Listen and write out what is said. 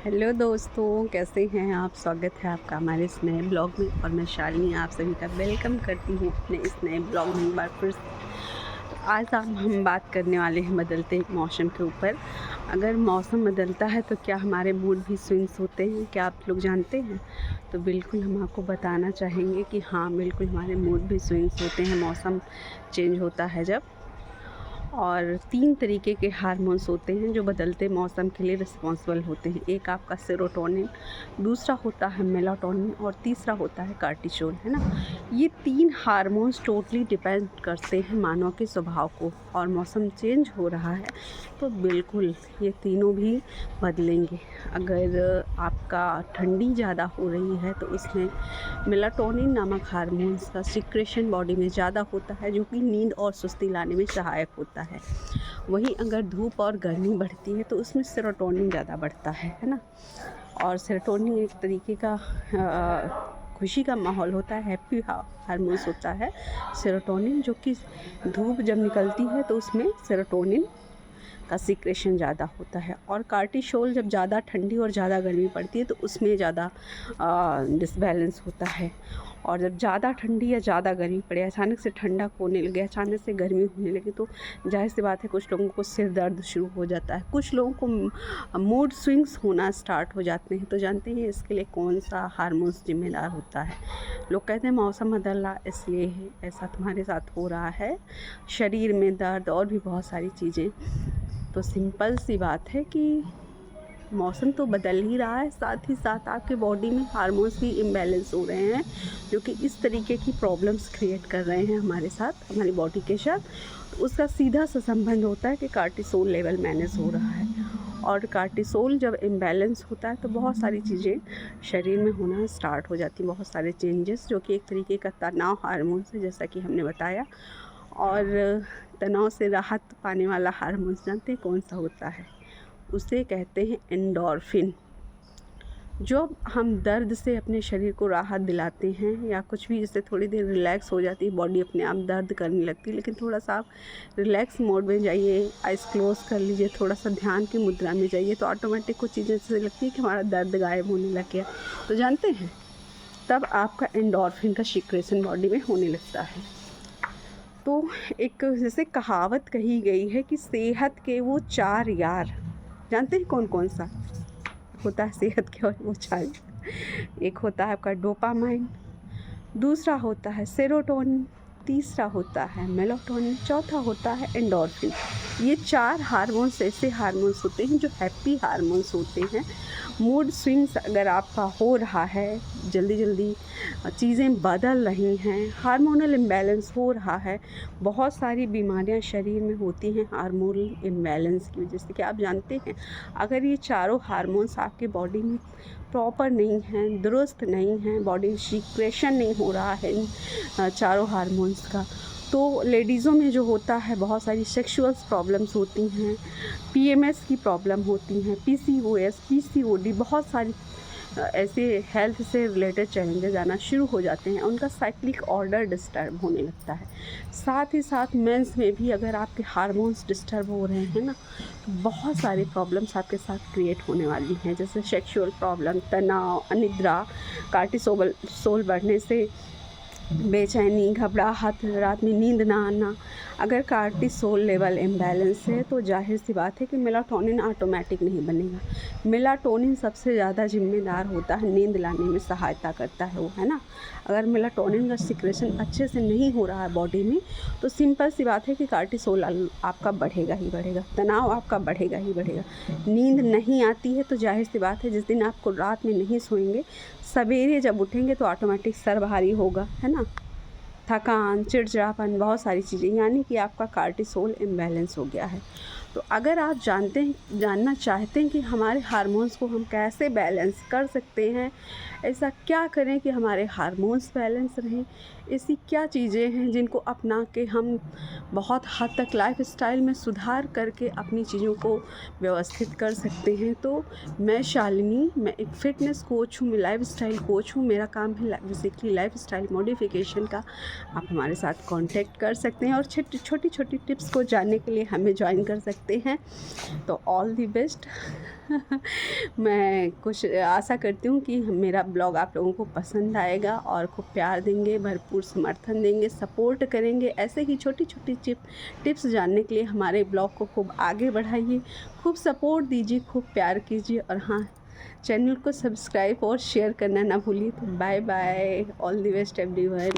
Hello दोस्तों, कैसे हैं आप। स्वागत है आपका हमारे इस नए ब्लॉग में और मैं शालिनी आप सभी का वेलकम करती हूँ अपने इस नए ब्लॉग में एक बार फिर से। तो आज हम बात करने वाले हैं बदलते मौसम के ऊपर। अगर मौसम बदलता है तो क्या हमारे मूड भी स्विंग्स होते हैं, क्या आप लोग जानते हैं? तो बिल्कुल हम आपको बताना चाहेंगे कि हाँ, बिल्कुल हमारे मूड भी स्विंग्स होते हैं मौसम चेंज होता है जब। और 3 तरीके के हार्मोन्स होते हैं जो बदलते मौसम के लिए रिस्पॉन्सिबल होते हैं। एक आपका सेरोटोनिन, दूसरा होता है मेलाटोनिन और तीसरा होता है कार्टिसोल, है ना। ये 3 हार्मोन्स टोटली डिपेंड करते हैं मानव के स्वभाव को। और मौसम चेंज हो रहा है तो बिल्कुल ये तीनों भी बदलेंगे। अगर आपका ठंडी ज़्यादा हो रही है तो उसमें मेलाटोनिन नामक हार्मोन्स का सिक्रेशन बॉडी में ज़्यादा होता है जो कि नींद और सुस्ती लाने में सहायक होता है। वहीं अगर धूप और गर्मी बढ़ती है तो उसमें सेरोटोनिन ज़्यादा बढ़ता है ना। और सेरोटोनिन एक तरीके का खुशी का माहौल होता है, हैप्पी हार्मोन्स होता है सेरोटोनिन, जो कि धूप जब निकलती है तो उसमें सेरोटोनिन का सिक्रेशन ज़्यादा होता है। और कार्टिसोल जब ज़्यादा ठंडी और ज़्यादा गर्मी पड़ती है तो उसमें ज़्यादा डिसबैलेंस होता है। और जब ज़्यादा ठंडी या ज़्यादा गर्मी पड़े, अचानक से ठंडक होने लगे, अचानक से गर्मी होने लगे, तो जाहिर सी बात है कुछ लोगों को सिर दर्द शुरू हो जाता है, कुछ लोगों को मूड स्विंग्स होना स्टार्ट हो जाते हैं। तो जानते हैं इसके लिए कौन सा हार्मोन्स जिम्मेदार होता है? लोग कहते हैं मौसम बदल रहा इसलिए है ऐसा तुम्हारे साथ हो रहा है, शरीर में दर्द और भी बहुत सारी चीज़ें। तो सिंपल सी बात है कि मौसम तो बदल ही रहा है, साथ ही साथ आपके बॉडी में हार्मोन्स भी इम्बैलेंस हो रहे हैं जो कि इस तरीके की प्रॉब्लम्स क्रिएट कर रहे हैं हमारे साथ, हमारी बॉडी के साथ। उसका सीधा सा संबंध होता है कि कार्टिसोल लेवल मैनेज हो रहा है। और कार्टिसोल जब इम्बैलेंस होता है तो बहुत सारी चीज़ें शरीर में होना स्टार्ट हो जाती हैं, बहुत सारे चेंजेस, जो कि एक तरीके का तनाव हार्मोन है जैसा कि हमने बताया। और तनाव से राहत पाने वाला हार्मोन जानते हैं कौन सा होता है? उसे कहते हैं एंडोर्फिन। जो हम दर्द से अपने शरीर को राहत दिलाते हैं या कुछ भी, जैसे थोड़ी देर रिलैक्स हो जाती है बॉडी, अपने आप दर्द करने लगती है, लेकिन थोड़ा सा आप रिलैक्स मोड में जाइए, आइज़ क्लोज कर लीजिए, थोड़ा सा ध्यान की मुद्रा में जाइए, तो ऑटोमेटिक कुछ चीज़ें ऐसे लगती है कि हमारा दर्द गायब होने लग गया। तो जानते हैं तब आपका एंडोर्फिन का सिक्रेशन बॉडी में होने लगता है। तो एक जैसे कहावत कही गई है कि सेहत के वो 4 यार, जानते हैं कौन कौन सा होता है सेहत के और वो 4? एक होता है आपका डोपामाइन, दूसरा होता है सेरोटोनिन, तीसरा होता है मेलाटोनिन, चौथा होता है एंडोर्फिन। ये 4 हार्मोन्स ऐसे हार्मोन्स होते हैं जो हैप्पी हार्मोन्स होते हैं। मूड स्विंग्स अगर आपका हो रहा है, जल्दी जल्दी चीज़ें बदल रही हैं, हार्मोनल इम्बैलेंस हो रहा है, बहुत सारी बीमारियां शरीर में होती हैं हार्मोनल इम्बैलेंस की वजह से। कि आप जानते हैं अगर ये चारों हार्मोन्स आपके बॉडी में प्रॉपर नहीं हैं, दुरुस्त नहीं हैं, बॉडी सिक्रेशन नहीं हो रहा है इन चारों हार्मोन्स का, तो लेडीज़ों में जो होता है बहुत सारी सेक्सुअल प्रॉब्लम्स होती हैं, पीएमएस की प्रॉब्लम होती हैं, पीसीओएस, पीसीओडी, बहुत सारी ऐसे हेल्थ से रिलेटेड चैलेंजेस आना शुरू हो जाते हैं, उनका साइक्लिक ऑर्डर डिस्टर्ब होने लगता है। साथ ही साथ मेंस में भी अगर आपके हार्मोन्स डिस्टर्ब हो रहे हैं ना, तो बहुत सारी प्रॉब्लम्स आपके साथ क्रिएट होने वाली हैं, जैसे सेक्सुअल प्रॉब्लम, तनाव, अनिद्रा, कार्टिसोल बढ़ने से बेचैनी, घबराहट, रात में नींद ना आना। अगर कार्टिसोल लेवल इम्बैलेंस है तो जाहिर सी बात है कि मेलाटोनिन ऑटोमेटिक नहीं बनेगा। मेलाटोनिन सबसे ज़्यादा जिम्मेदार होता है, नींद लाने में सहायता करता है वो, है ना। अगर मेलाटोनिन का सिक्रेशन अच्छे से नहीं हो रहा है बॉडी में तो सिंपल सी बात है कि कार्टिसोल आपका बढ़ेगा ही बढ़ेगा, तनाव आपका बढ़ेगा ही बढ़ेगा। नींद नहीं आती है तो जाहिर सी बात है जिस दिन आपको रात में नहीं सोएंगे, सवेरे जब उठेंगे तो ऑटोमेटिक सर भारी होगा, है ना, थकान, चिड़चिड़ापन, बहुत सारी चीज़ें, यानी कि आपका कार्टिसोल इम्बैलेंस हो गया है। तो अगर आप जानना चाहते हैं कि हमारे हार्मोन्स को हम कैसे बैलेंस कर सकते हैं, ऐसा क्या करें कि हमारे हार्मोन्स बैलेंस रहें, ऐसी क्या चीज़ें हैं जिनको अपना के हम बहुत हद तक लाइफस्टाइल में सुधार करके अपनी चीज़ों को व्यवस्थित कर सकते हैं, तो मैं शालिनी, मैं एक फ़िटनेस कोच हूँ, मैं लाइफस्टाइल कोच हूँ। मेरा काम है बेसिकली लाइफस्टाइल मॉडिफिकेशन का। आप हमारे साथ कांटेक्ट कर सकते हैं और छोटी छोटी टिप्स को जानने के लिए हमें ज्वाइन कर सकते हैं। सकते हैं। तो ऑल दी बेस्ट। मैं कुछ आशा करती हूँ कि मेरा ब्लॉग आप लोगों को पसंद आएगा और खूब प्यार देंगे, भरपूर समर्थन देंगे, सपोर्ट करेंगे। ऐसे ही छोटी छोटी टिप्स जानने के लिए हमारे ब्लॉग को खूब आगे बढ़ाइए, खूब सपोर्ट दीजिए, खूब प्यार कीजिए और हाँ, चैनल को सब्सक्राइब और शेयर करना ना भूलिए। तो bye bye, all the best everyone.